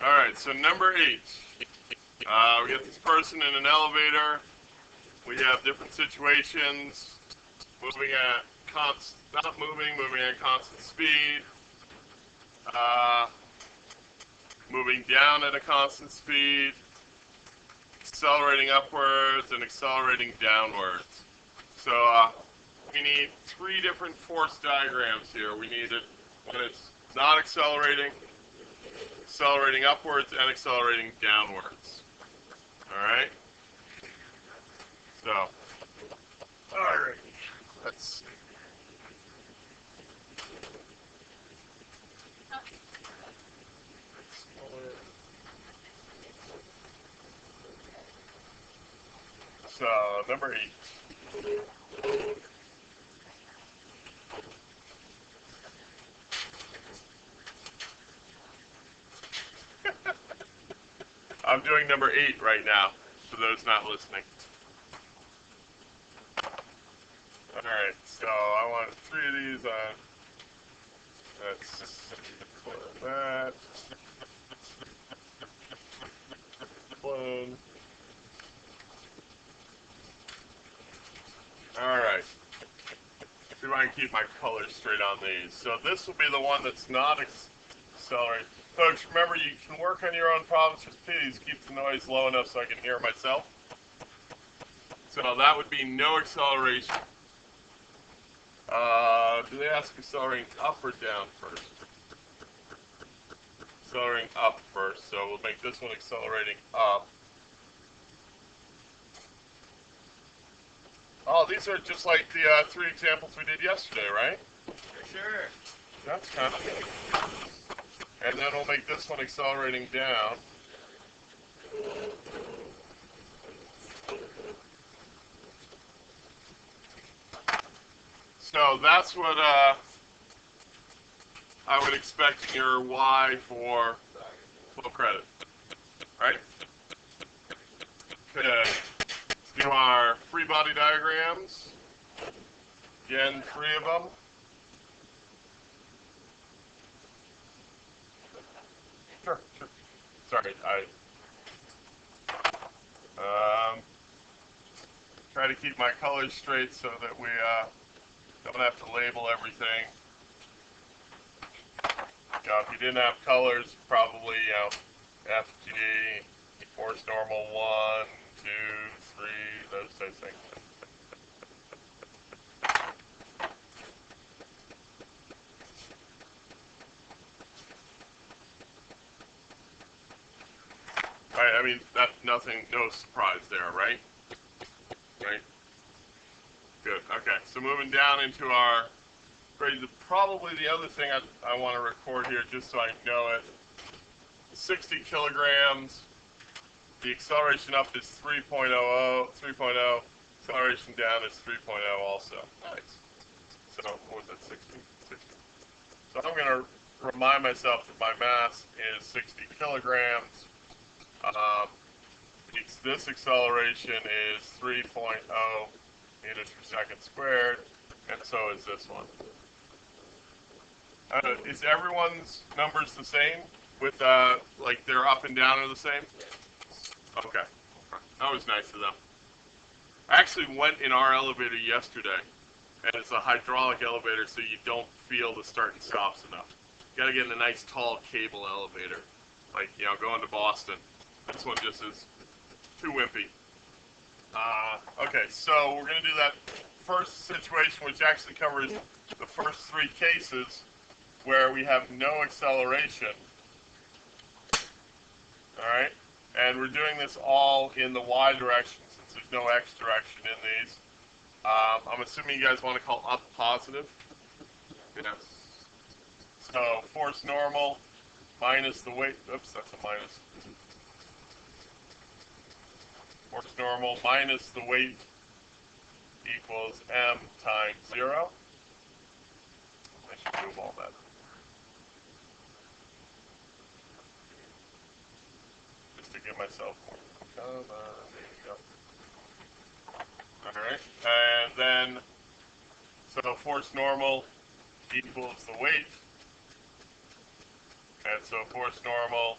All right, so number 8. We get this person in an elevator. We have different situations. Moving at not moving at constant speed. Moving down at a constant speed. Accelerating upwards and accelerating downwards. So we need 3 different force diagrams here. We need it when it's not accelerating, accelerating upwards, and accelerating downwards. All right? So, all right. Let's see. So, number 8. I'm doing number 8 right now, for those not listening. Alright, so I want 3 of these on. Let's put that. One. Alright. See if I can keep my colors straight on these. So this will be the one that's not accelerating. Folks, remember you can work on your own problems. Just please keep the noise low enough so I can hear myself. So that would be no acceleration. Do they ask accelerating up or down first? Accelerating up first, so we'll make this one accelerating up. Oh, these are just like the 3 examples we did yesterday, right? Sure. That's kind of neat. And then we'll make this one accelerating down. So that's what I would expect your Y for full credit, right? Okay. Let's do our free body diagrams. Again, 3 of them. Sure. Sorry, try to keep my colors straight so that we don't have to label everything. If you didn't have colors, probably FG, force normal 1, 2, 3, those types of things. Right, I mean, no surprise there, right? Right? Good, okay, so moving down into our grades, probably the other thing I want to record here just so I know it, 60 kilograms, the acceleration up is 3.0, acceleration down is 3.0 also. Nice. So, what was that, 60? 60. So I'm going to remind myself that my mass is 60 kilograms. This acceleration is 3.0 meters per second squared, and so is this one. Is everyone's numbers the same? With like their up and down are the same? Okay, that was nice of them. I actually went in our elevator yesterday, and it's a hydraulic elevator, so you don't feel the start and stops enough. You gotta get in a nice tall cable elevator, like going to Boston. This one just is too wimpy. Okay, so we're going to do that first situation, which actually covers the first 3 cases where we have no acceleration. All right, and we're doing this all in the Y direction since there's no X direction in these. I'm assuming you guys want to call up positive. Yes. So force normal minus the weight. Oops, that's a minus. Force normal minus the weight equals m times 0. I should move all that. Just to give myself more. There you go. Alright, and then, so force normal equals the weight. And so force normal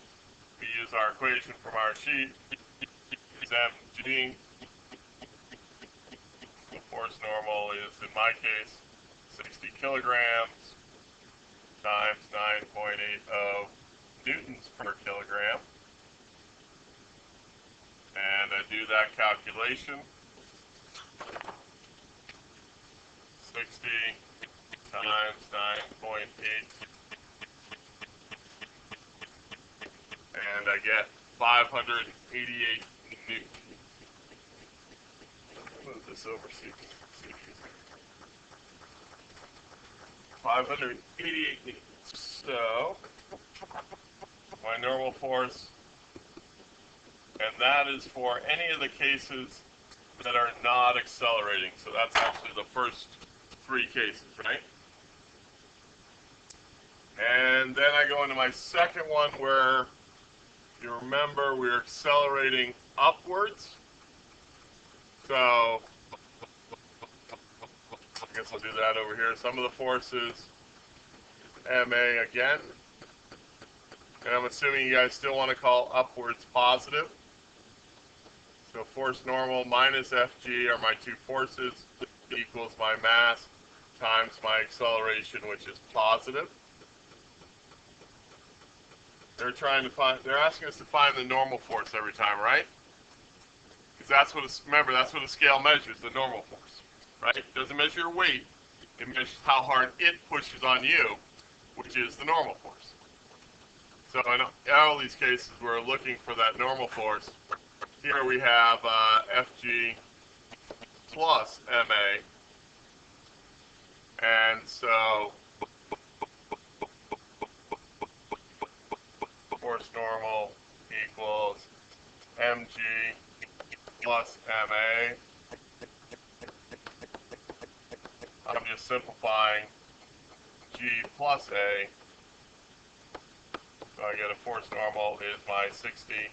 we use our equation from our sheet. Is mg. The force normal is, in my case, 60 kilograms times 9.80 newtons per kilogram. And I do that calculation. 60 times 9.8, and I get 588 newtons. Move this over, see. 588 newtons. So my normal force, and that is for any of the cases that are not accelerating. So that's actually the first 3 cases, right? And then I go into my second one where, you remember, we're accelerating upwards. So I guess I'll do that over here. Some of the forces, MA again. And I'm assuming you guys still want to call upwards positive. So force normal minus FG are my 2 forces, equals my mass times my acceleration, which is positive. They're asking us to find the normal force every time, right? Because that's what, remember, that's what a scale measures, the normal force, right? It doesn't measure your weight, it measures how hard it pushes on you, which is the normal force. So in all these cases, we're looking for that normal force. Here we have FG plus MA, and so force normal equals mg plus ma. I'm just simplifying g plus a. So I get a force normal is my 60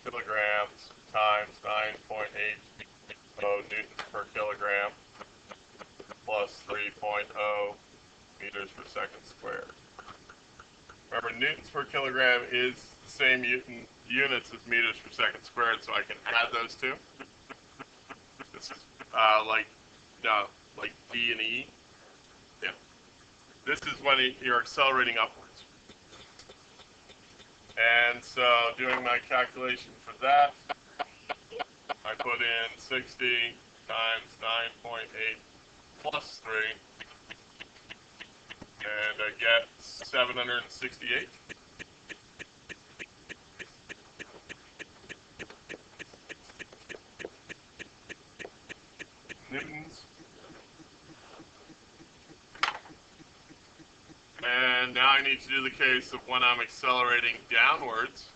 kilograms times 9.80 newtons per kilogram plus 3.0 meters per second squared. Remember, newtons per kilogram is the same units as meters per second squared, so I can add those two. This is like D and E. Yeah. This is when you're accelerating upwards. And so doing my calculation for that, I put in 60 times 9.8 plus 3, and I get 768. Newtons. And now I need to do the case of when I'm accelerating downwards,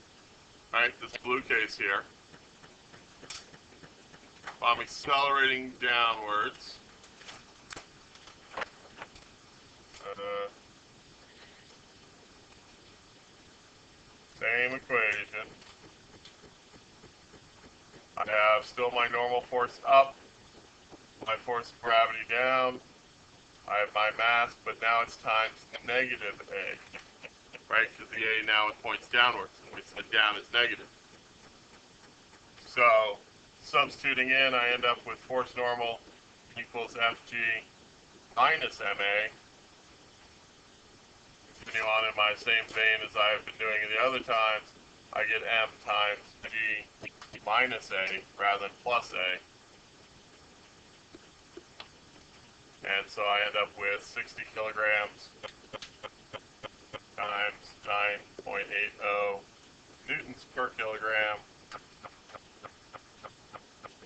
right, this blue case here. If I'm accelerating downwards, same equation. I have still my normal force up, my force of gravity down. I have my mass, but now it's times negative A, right? Because the A now points downwards, and we said down is negative. So substituting in, I end up with force normal equals FG minus MA. Continue on in my same vein as I have been doing in the other times. I get M times G minus A rather than plus A. And so I end up with 60 kilograms times 9.80 newtons per kilogram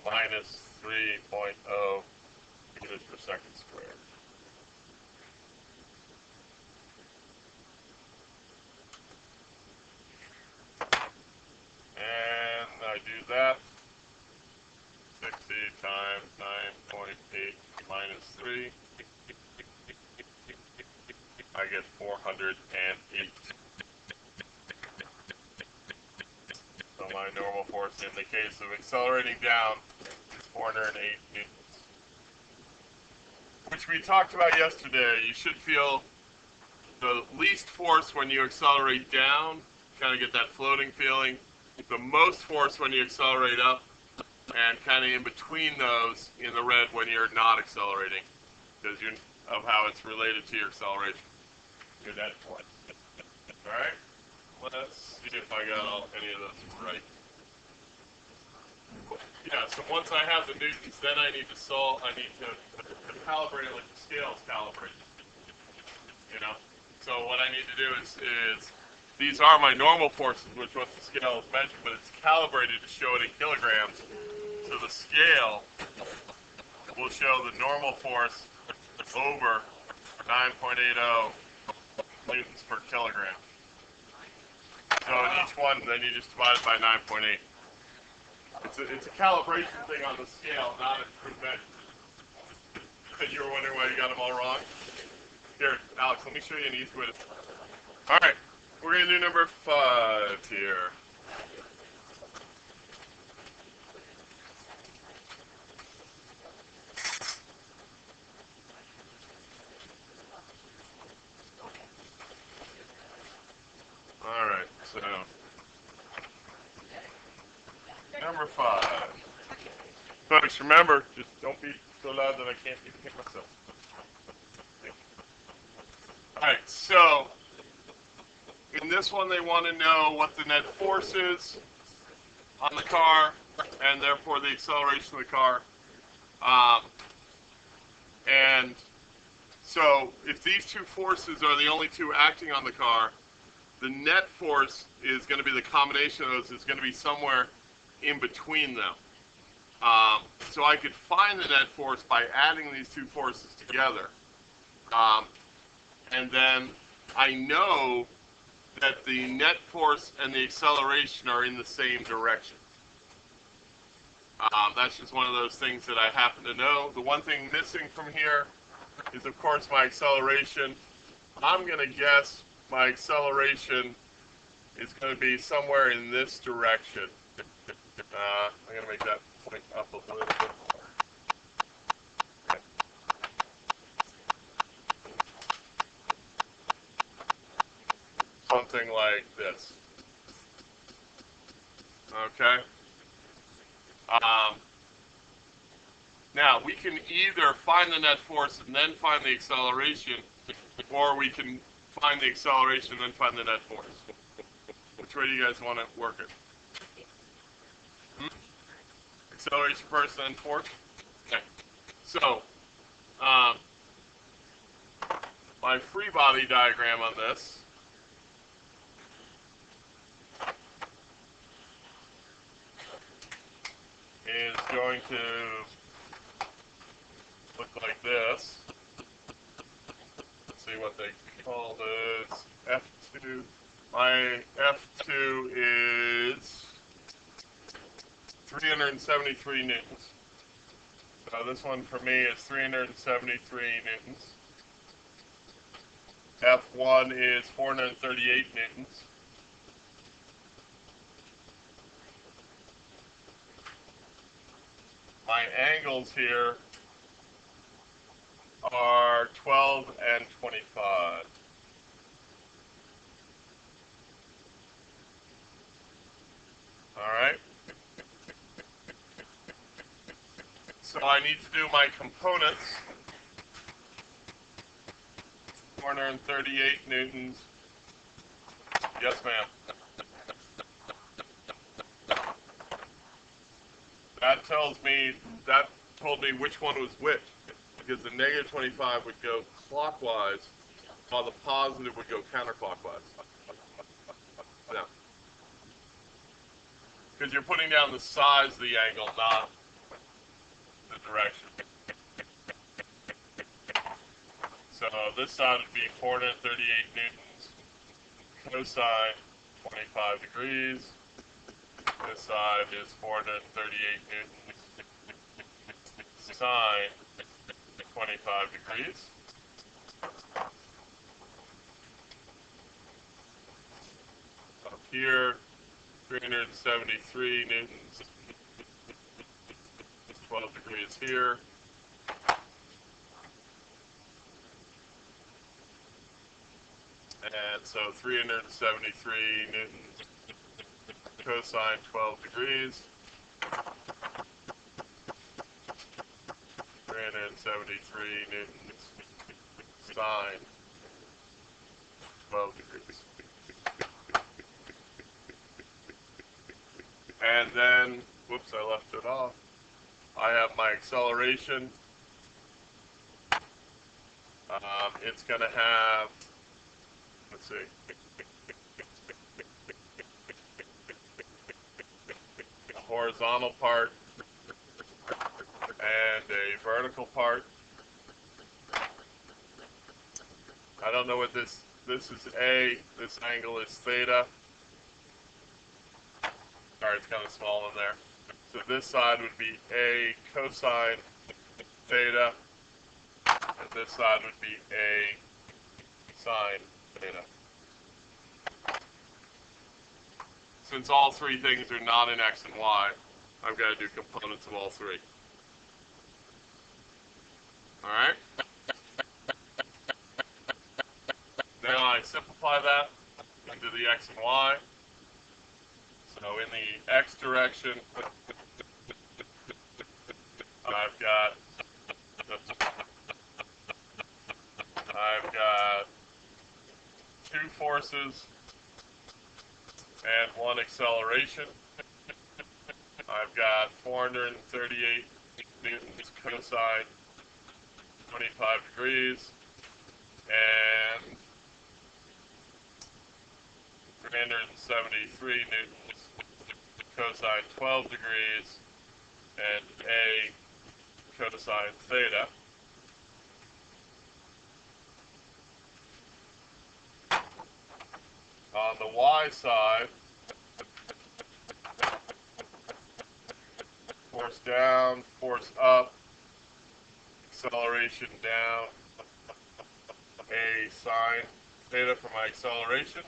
minus 3.0 meters per second squared. And I do that. 60 times 9.8 minus 3. I get 408. So my normal force in the case of accelerating down is 408 newtons. Which we talked about yesterday. You should feel the least force when you accelerate down kind of get that floating feeling. The most force when you accelerate up, and kind of in between those in the red when you're not accelerating, because of how it's related to your acceleration. Your net force. All right. Let's see if I got any of those right. Yeah. So once I have the newtons, then I need to solve. I need to calibrate it like the scale is calibrated. You know. So what I need to do is these are my normal forces, which what the scale is measured, but it's calibrated to show it in kilograms. So the scale will show the normal force over 9.80 newtons per kilogram. So in each one, then you just divide it by 9.8. It's a calibration thing on the scale, not a true measure. Because you were wondering why you got them all wrong. Here, Alex, let me show you an easy way to. All right, we're going to do number 5 here. All right, so number 5. Folks, remember, just don't be so loud that I can't even hear myself. All right, so in this one, they want to know what the net force is on the car, and therefore the acceleration of the car. And so if these two forces are the only two acting on the car, the net force is going to be the combination of those. Is going to be somewhere in between them. So I could find the net force by adding these two forces together. And then I know that the net force and the acceleration are in the same direction. That's just one of those things that I happen to know. The one thing missing from here is, of course, my acceleration. I'm going to guess my acceleration is going to be somewhere in this direction. I'm going to make that point up a little bit more. Okay. Something like this. Okay. Now, we can either find the net force and then find the acceleration, or we can find the acceleration and then find the net force. Which way do you guys want to work it? Acceleration first, then force? Okay. So, my free body diagram on this is going to look like this. Let's see what they call this. F2. My F2 is 373 newtons. So this one for me is 373 newtons. F1 is 438 newtons. My angles here are 12 and 25. All right. So I need to do my components. 438 newtons. Yes, ma'am. That told me which one was which, because the negative 25 would go clockwise, while the positive would go counterclockwise. Now, because you're putting down the size of the angle, not the direction. So this side would be 438 newtons. Cosine, 25 degrees. This side is 438 newtons. Sine, 25 degrees. Up here, 373 newtons. 12 degrees here. And so 373 newtons cosine 12 degrees. 373 newtons sine 12 degrees. And then, whoops, I left it off. I have my acceleration. It's going to have, let's see, a horizontal part and a vertical part. I don't know what this is A, this angle is theta. Sorry, it's kind of small in there. So this side would be A cosine theta, and this side would be A sine theta. Since all three things are not in X and Y, I've got to do components of all three. Alright? Now I simplify that into the X and Y. So in the X direction, I've got two forces and one acceleration. I've got 438 newtons cosine 25 degrees and 373 newtons cosine 12 degrees and A cosine theta. On the Y side, force down, force up, acceleration down, A sine theta for my acceleration.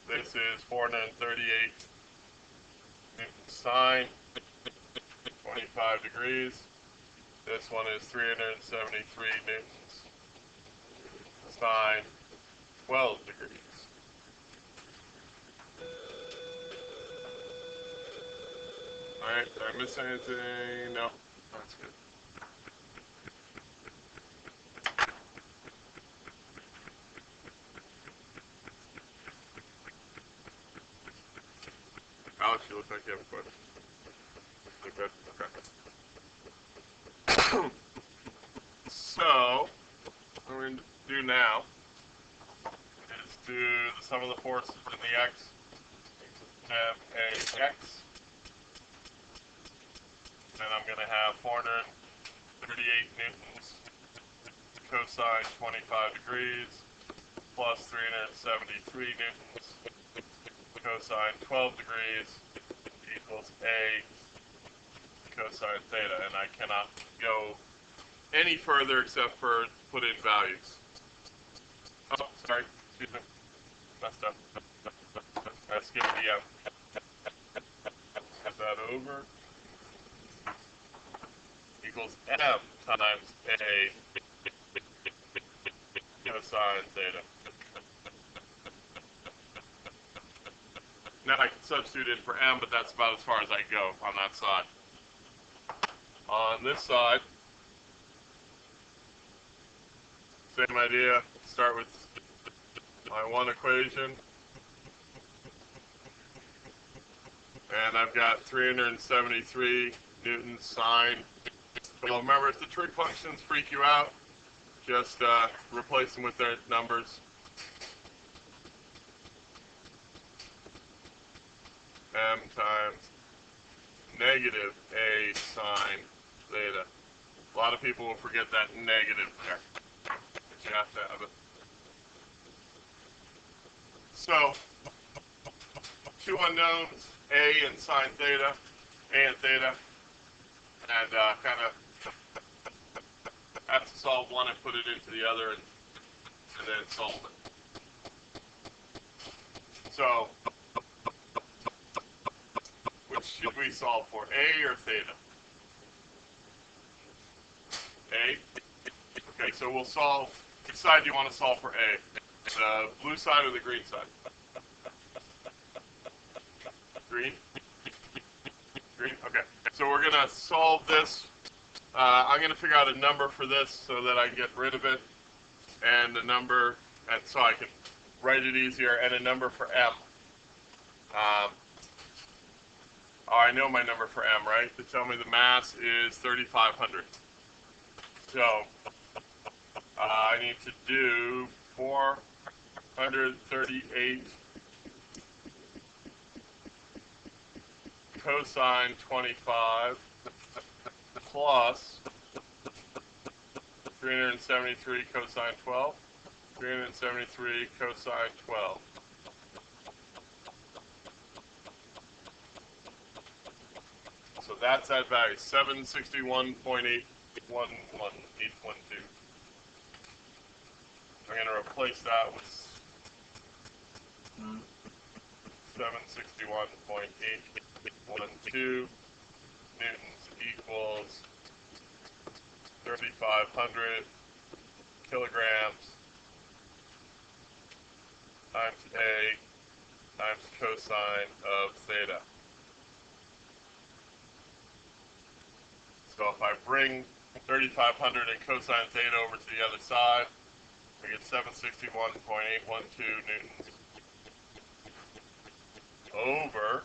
This is 438 newtons sine 25 degrees. This one is 373 newtons sine 12 degrees. Alright, did I miss anything? No, that's good. Alex, you look like you have a question. Look good? Okay. So, what we're going to do now is do the sum of the forces in the X. Have a X. Then I'm going to have 438 newtons cosine 25 degrees plus 373 newtons cosine 12 degrees equals A cosine theta. And I cannot go any further except for put in values. Oh, sorry. Excuse me. Messed up. I skipped the M. Have that over. Equals M times A cosine theta. Now I can substitute in for M, but that's about as far as I go on that side. On this side, same idea. Start with my one equation. And I've got 373 newtons sine. Well, remember, if the trig functions freak you out, just replace them with their numbers. M times negative A sine theta. A lot of people will forget that negative there, but you have to have it. So, two unknowns, A and sine theta, A and theta, and kind of have to solve one and put it into the other and then solve it. So, which should we solve for, A or theta? A? Okay, so we'll solve, which side do you want to solve for A? The blue side or the green side? Green? Green? Okay. So we're going to solve this. I'm going to figure out a number for this so that I can get rid of it, and a number, and so I can write it easier, and a number for M. Oh, I know my number for M, right? To tell me the mass is 3,500. So I need to do 438 cosine 25 plus 373 cosine 12, 373 cosine 12. So that's that value, 761.811. I'm going to replace that with 761.812 newtons equals 3,500 kilograms times A times cosine of theta. So if I bring 3,500 and cosine theta over to the other side, I get 761.812 newtons over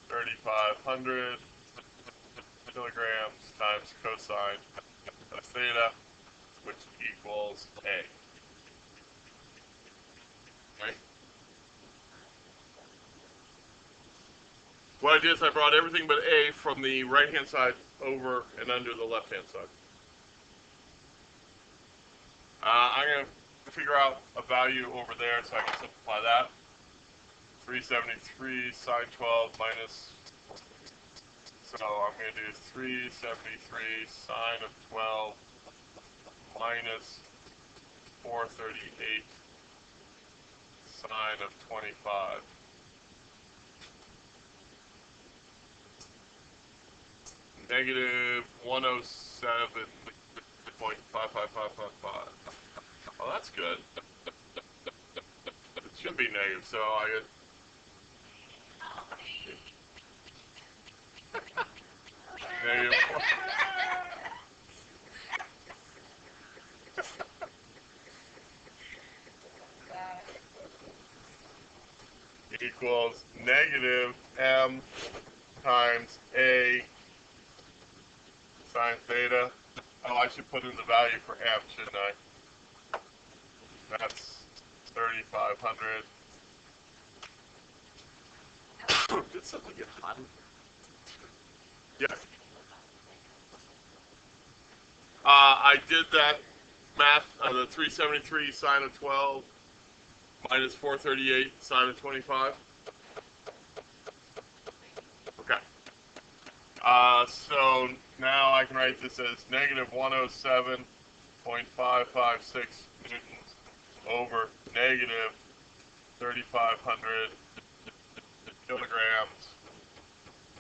3,500 kilograms times cosine of theta, which equals A. Right? What I did is I brought everything but A from the right-hand side over and under the left-hand side. I'm going to figure out a value over there so I can simplify that. 373 sine 12 minus, so I'm going to do 373 sine of 12 minus 438 sine of 25. Negative 107.55555. Oh, that's good. It should be negative, so I get negative 4 equals negative M times A sine theta. Oh, I should put in the value for M, shouldn't I? That's 3,500. Did something get hot? Yeah. I did that math, the 373 sine of 12 minus 438 sine of 25. Okay. So now I can write this as negative 107.556 newtons over negative 3,500 kilograms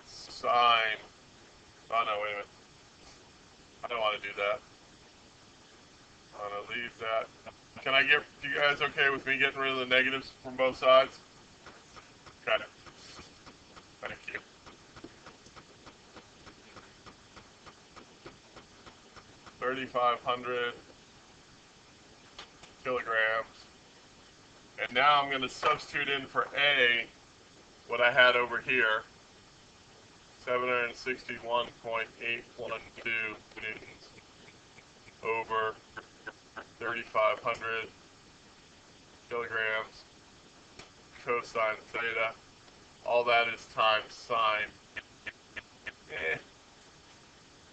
sine. Oh no, wait a minute. I don't want to do that. I'm going to leave that. Can I get you guys okay with me getting rid of the negatives from both sides? Okay. Thank you. $3,500 kilograms. And now I'm going to substitute in for A what I had over here. 761.812 newtons over 3,500 kilograms cosine theta. All that is times sine.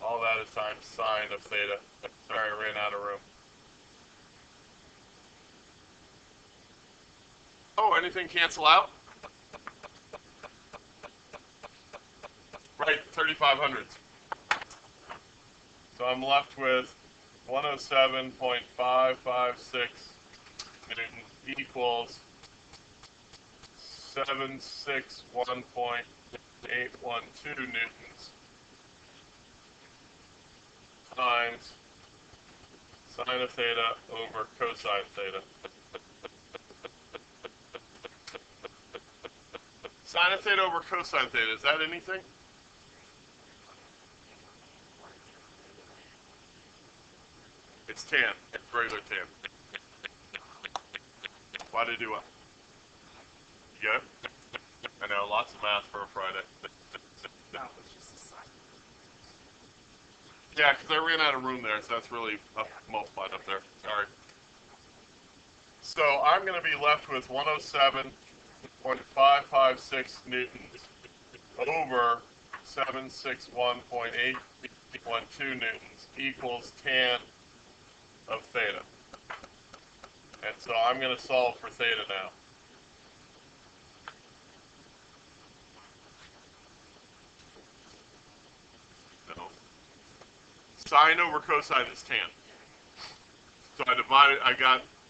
All that is times sine of theta. Sorry, I ran out of room. Oh, anything cancel out? Right, 3,500s. So I'm left with 107.556 newtons equals 761.812 newtons times Sine of theta over cosine theta. Sine of theta over cosine theta, is that anything? It's tan, regular tan. Why did I do what? You get it? I know, lots of math for a Friday. No, it's just a sign. Yeah, because I ran out of room there, so that's really multiplied up there. Sorry. So I'm going to be left with 107.556 newtons over 761.812 newtons equals tan of theta. And so I'm going to solve for theta now. No. Sine over cosine is tan. So I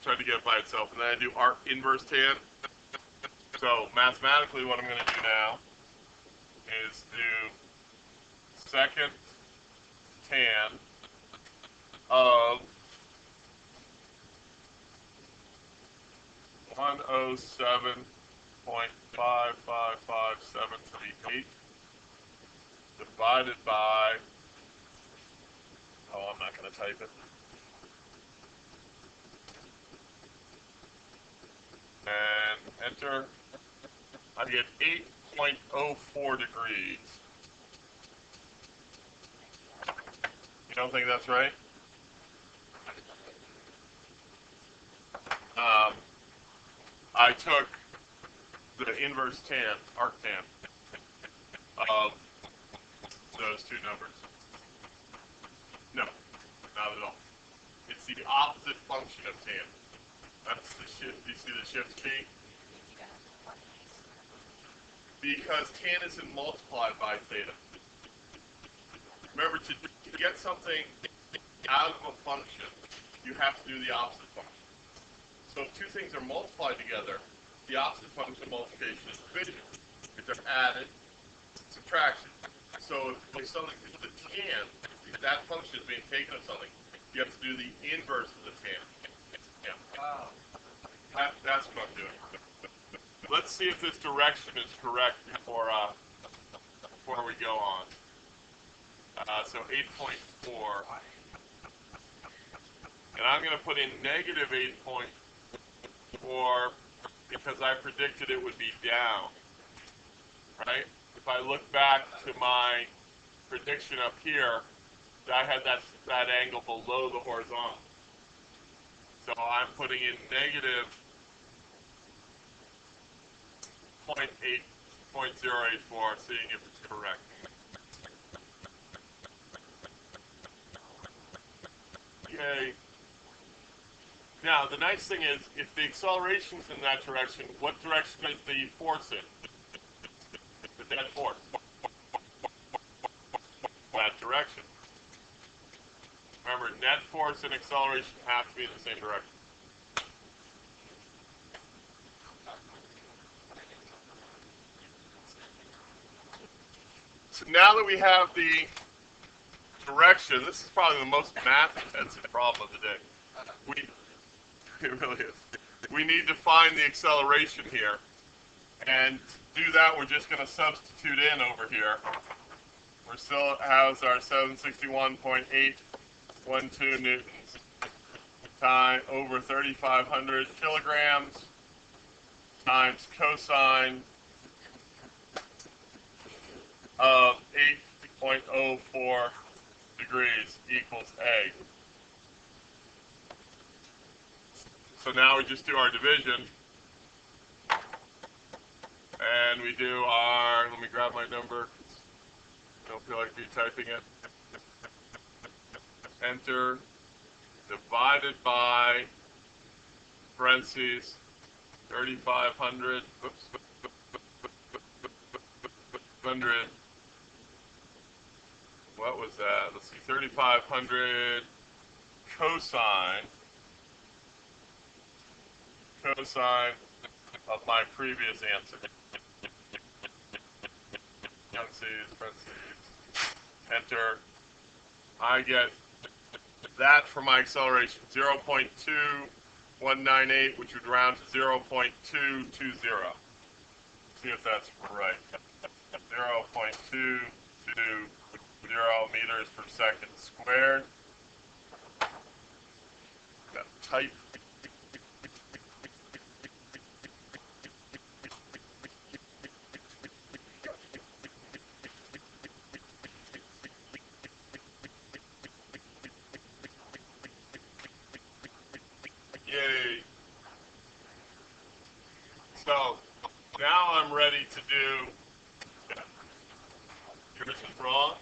tried to get it by itself, and then I do arc inverse tan. So mathematically what I'm going to do now is do second tan of 107.55573 divided by, I'm not going to type it, and enter. I get 8.04 degrees. You don't think that's right? I took the inverse tan, arctan, of those two numbers. No, not at all. It's the opposite function of tan. That's the shift. Do you see the shift key? Because tan isn't multiplied by theta. Remember, to get something out of a function, you have to do the opposite function. So if two things are multiplied together, the opposite function of multiplication is division. If they're added, subtraction. So if something, the tan, if that function is being taken of something, you have to do the inverse of the tan. Yeah. Wow. That's what I'm doing. Let's see if this direction is correct before we go on. So 8.4. And I'm going to put in negative 8.4 because I predicted it would be down. Right? If I look back to my prediction up here, I had that angle below the horizontal. So I'm putting in negative 0.084, seeing if it's correct. Okay. Now, the nice thing is, if the acceleration's in that direction, what direction is the force in? The net force. That direction. Remember, net force and acceleration have to be in the same direction. So now that we have the direction, this is probably the most math-intensive problem of the day. It really is. We need to find the acceleration here. And to do that, we're just going to substitute in over here. We're still has our 761.812 newtons time over 3,500 kilograms times cosine of 8.04 degrees equals A. So now we just do our division. And we do our, let me grab my number. Don't feel like retyping it. Enter, divided by, parentheses, 3,500, oops, 100, what was that? Let's see, 3,500 cosine of my previous answer. Parentheses, enter. I get that for my acceleration, 0.2198, which would round to 0.220. See if that's right. 0.220 meters per second squared. Got type. Yay. So now I'm ready to do, this is wrong.